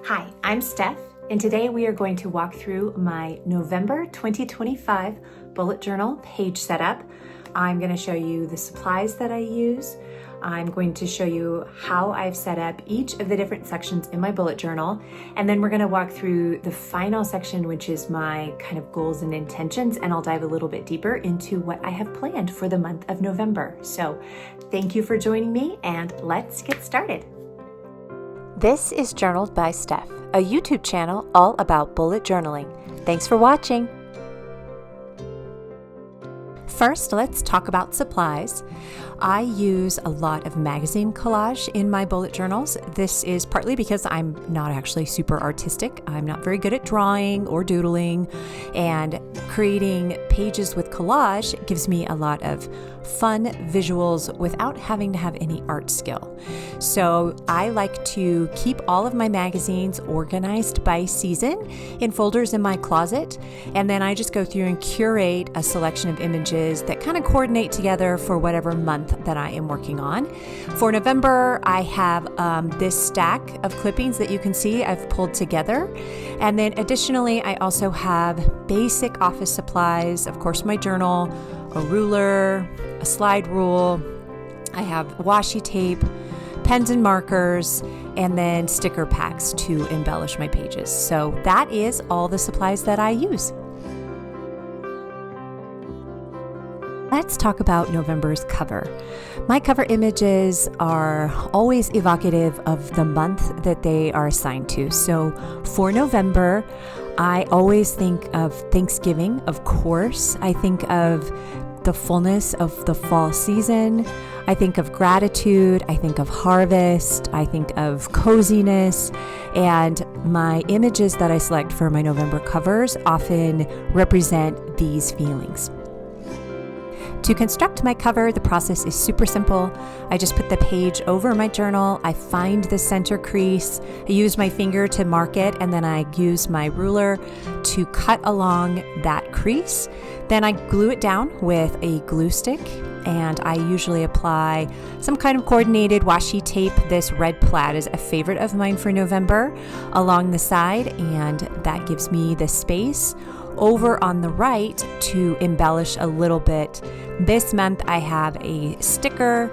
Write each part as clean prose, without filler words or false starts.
Hi, I'm Steph, and today we are going to walk through my November 2025 bullet journal page setup. I'm going to show you the supplies that I use. I'm going to show you how I've set up each of the different sections in my bullet journal, and then we're going to walk through the final section, which is my kind of goals and intentions, and I'll dive a little bit deeper into what I have planned for the month of November. So thank you for joining me, and let's get started. This is Journaled by Steph, a YouTube channel all about bullet journaling. Thanks for watching. First, let's talk about supplies. I use a lot of magazine collage in my bullet journals. This is partly because I'm not actually super artistic. I'm not very good at drawing or doodling, and creating pages with collage gives me a lot of fun visuals without having to have any art skill. So I like to keep all of my magazines organized by season in folders in my closet, and then I just go through and curate a selection of images that kind of coordinate together for whatever month that I am working on. For November, I have this stack of clippings that you can see I've pulled together. And then additionally, I also have basic office supplies, of course, my journal, a ruler, a slide rule. I have washi tape, pens and markers, and then sticker packs to embellish my pages. So that is all the supplies that I use. Let's talk about November's cover. My cover images are always evocative of the month that they are assigned to. So for November, I always think of Thanksgiving, of course. I think of the fullness of the fall season. I think of gratitude. I think of harvest. I think of coziness. And my images that I select for my November covers often represent these feelings. To construct my cover, the process is super simple. I just put the page over my journal. I find the center crease. I use my finger to mark it, and then I use my ruler to cut along that crease. Then I glue it down with a glue stick, and I usually apply some kind of coordinated washi tape. This red plaid is a favorite of mine for November along the side, and that gives me the space over on the right to embellish a little bit. This month I have a sticker,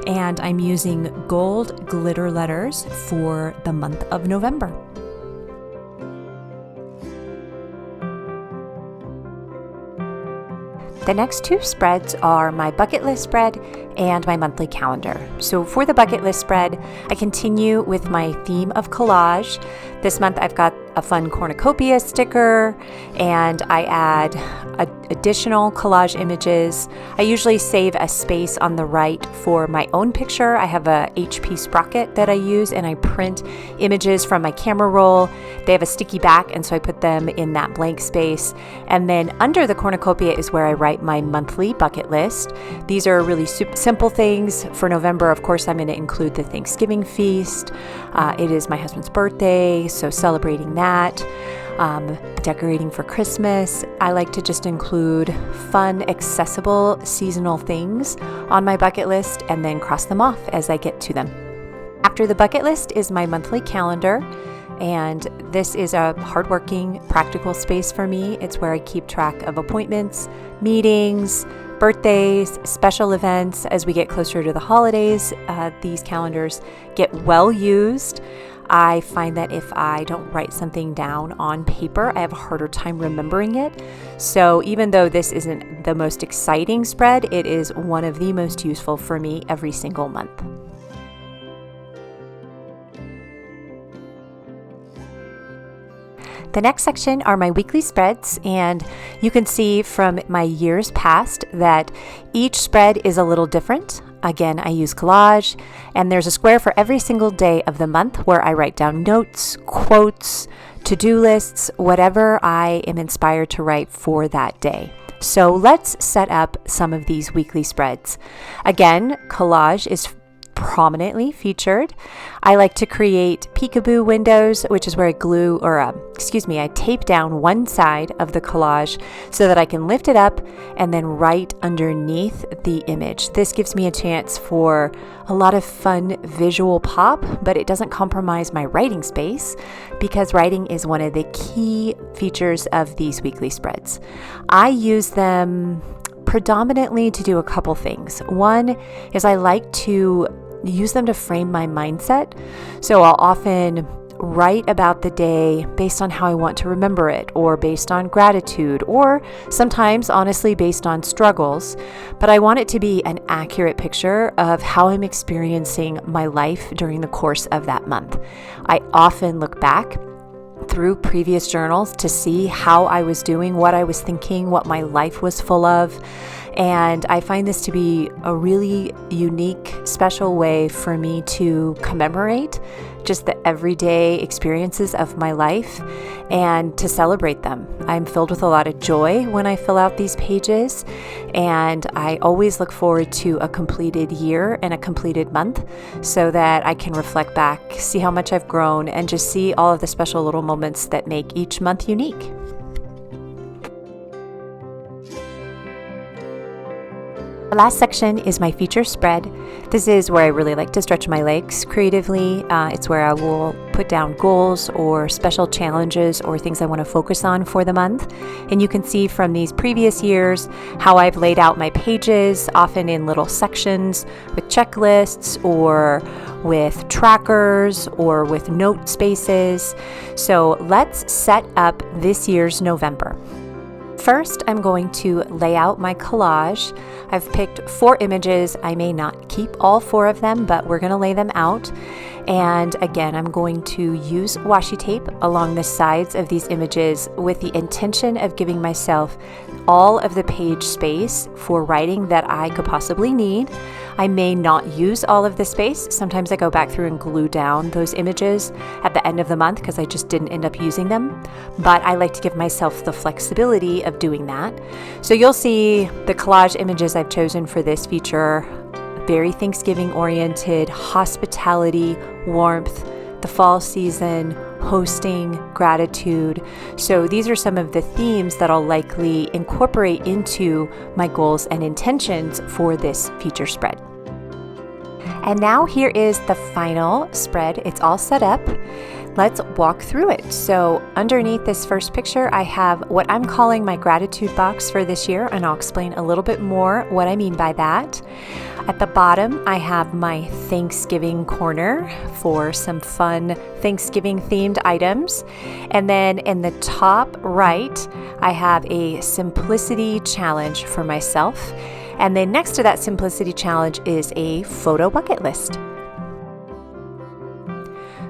and I'm using gold glitter letters for the month of November. The next two spreads are my bucket list spread and my monthly calendar. So for the bucket list spread, I continue with my theme of collage. This month I've got a fun cornucopia sticker, and I add additional collage images. I usually save a space on the right for my own picture. I have a HP sprocket that I use, and I print images from my camera roll. They have a sticky back, and so I put them in that blank space. And then under the cornucopia is where I write my monthly bucket list. These are really simple things. For November, of course, I'm going to include the Thanksgiving feast. It is my husband's birthday, so celebrating that. Decorating for Christmas. I like to just include fun, accessible, seasonal things on my bucket list and then cross them off as I get to them. After the bucket list is my monthly calendar, and this is a hardworking, practical space for me. It's where I keep track of appointments, meetings, birthdays, special events. As we get closer to the holidays, these calendars get well used. I find that if I don't write something down on paper, I have a harder time remembering it. So even though this isn't the most exciting spread, it is one of the most useful for me every single month. The next section are my weekly spreads, and you can see from my years past that each spread is a little different. Again, I use collage, and there's a square for every single day of the month where I write down notes, quotes, to-do lists, whatever I am inspired to write for that day. So let's set up some of these weekly spreads. Again, collage is prominently featured. I like to create peekaboo windows, which is where I tape down one side of the collage so that I can lift it up and then write underneath the image. This gives me a chance for a lot of fun visual pop, but it doesn't compromise my writing space because writing is one of the key features of these weekly spreads. I use them predominantly to do a couple things. One is I like to use them to frame my mindset. So I'll often write about the day based on how I want to remember it, or based on gratitude, or sometimes honestly based on struggles. But I want it to be an accurate picture of how I'm experiencing my life during the course of that month. I often look back through previous journals to see how I was doing, what I was thinking, what my life was full of. And I find this to be a really unique, special way for me to commemorate just the everyday experiences of my life and to celebrate them. I'm filled with a lot of joy when I fill out these pages, and I always look forward to a completed year and a completed month so that I can reflect back, see how much I've grown, and just see all of the special little moments that make each month unique. The last section is my feature spread. This is where I really like to stretch my legs creatively. It's where I will put down goals or special challenges or things I want to focus on for the month. And you can see from these previous years how I've laid out my pages, often in little sections with checklists or with trackers or with note spaces. So let's set up this year's November. First, I'm going to lay out my collage. I've picked 4 images. I may not keep all 4 of them, but we're going to lay them out. And again, I'm going to use washi tape along the sides of these images with the intention of giving myself all of the page space for writing that I could possibly need. I may not use all of the space. Sometimes I go back through and glue down those images at the end of the month because I just didn't end up using them. But I like to give myself the flexibility of doing that. So you'll see the collage images I've chosen for this feature, very Thanksgiving oriented, hospitality, warmth, the fall season, hosting, gratitude. So these are some of the themes that I'll likely incorporate into my goals and intentions for this feature spread. And now here is the final spread. It's all set up. Let's walk through it. So underneath this first picture, I have what I'm calling my gratitude box for this year, and I'll explain a little bit more what I mean by that. At the bottom, I have my Thanksgiving corner for some fun Thanksgiving themed items. And then in the top right, I have a simplicity challenge for myself. And then next to that simplicity challenge is a photo bucket list.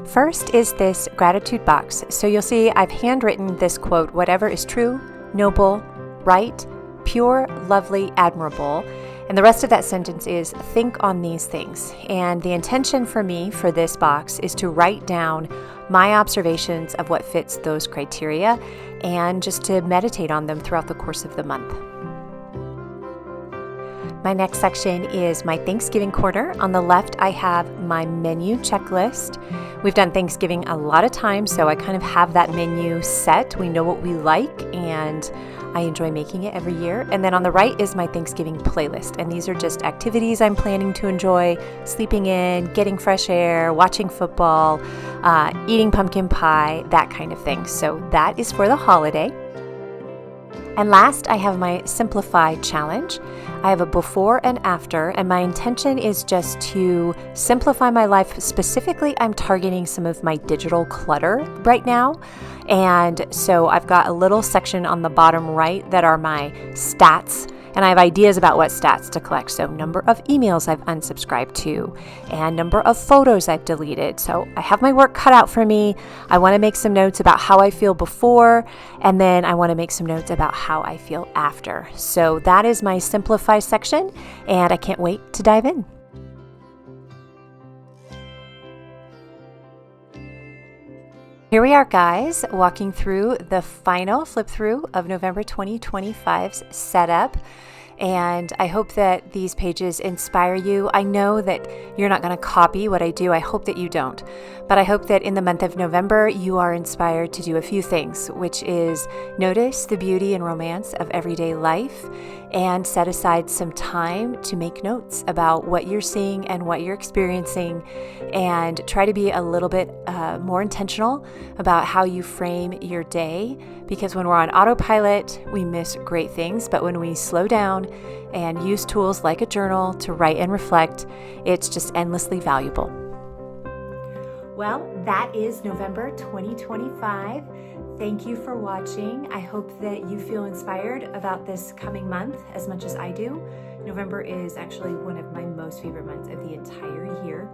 First is this gratitude box. So you'll see I've handwritten this quote, "Whatever is true, noble, right, pure, lovely, admirable." And the rest of that sentence is, think on these things. And the intention for me for this box is to write down my observations of what fits those criteria and just to meditate on them throughout the course of the month. My next section is my Thanksgiving corner. On the left, I have my menu checklist. We've done Thanksgiving a lot of times, so I kind of have that menu set. We know what we like, and I enjoy making it every year. And then on the right is my Thanksgiving playlist. And these are just activities I'm planning to enjoy: sleeping in, getting fresh air, watching football, eating pumpkin pie, that kind of thing. So that is for the holiday. And last, I have my Simplify challenge. I have a before and after, and my intention is just to simplify my life. Specifically, I'm targeting some of my digital clutter right now. And so I've got a little section on the bottom right that are my stats, and I have ideas about what stats to collect. So number of emails I've unsubscribed to and number of photos I've deleted. So I have my work cut out for me. I want to make some notes about how I feel before, and then I want to make some notes about how I feel after. So that is my Simplify section, and I can't wait to dive in. Here we are, guys, walking through the final flip through of November 2025's setup. And I hope that these pages inspire you. I know that you're not going to copy what I do. I hope that you don't. But I hope that in the month of November, you are inspired to do a few things, which is notice the beauty and romance of everyday life and set aside some time to make notes about what you're seeing and what you're experiencing, and try to be a little bit more intentional about how you frame your day, because when we're on autopilot, we miss great things. But when we slow down and use tools like a journal to write and reflect, it's just endlessly valuable. Well, that is November 2025. Thank you for watching. I hope that you feel inspired about this coming month as much as I do. November is actually one of my most favorite months of the entire year,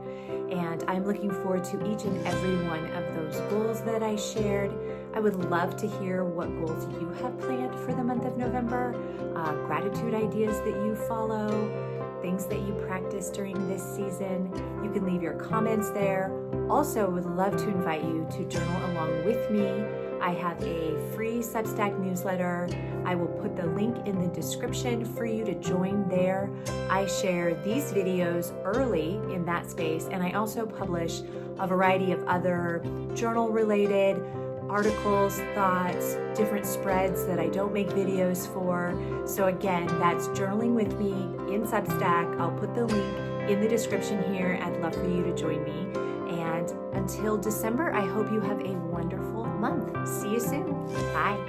and I'm looking forward to each and every one of those goals that I shared. I would love to hear what goals you have planned for the month of November, gratitude ideas that you follow, things that you practice during this season. You can leave your comments there. Also, would love to invite you to journal along with me. I have a free Substack newsletter. I will put the link in the description for you to join there. I share these videos early in that space, and I also publish a variety of other journal-related articles, thoughts, different spreads that I don't make videos for. So again, that's Journaling With Me in Substack. I'll put the link in the description here. I'd love for you to join me. And until December, I hope you have a wonderful month. See you soon. Bye.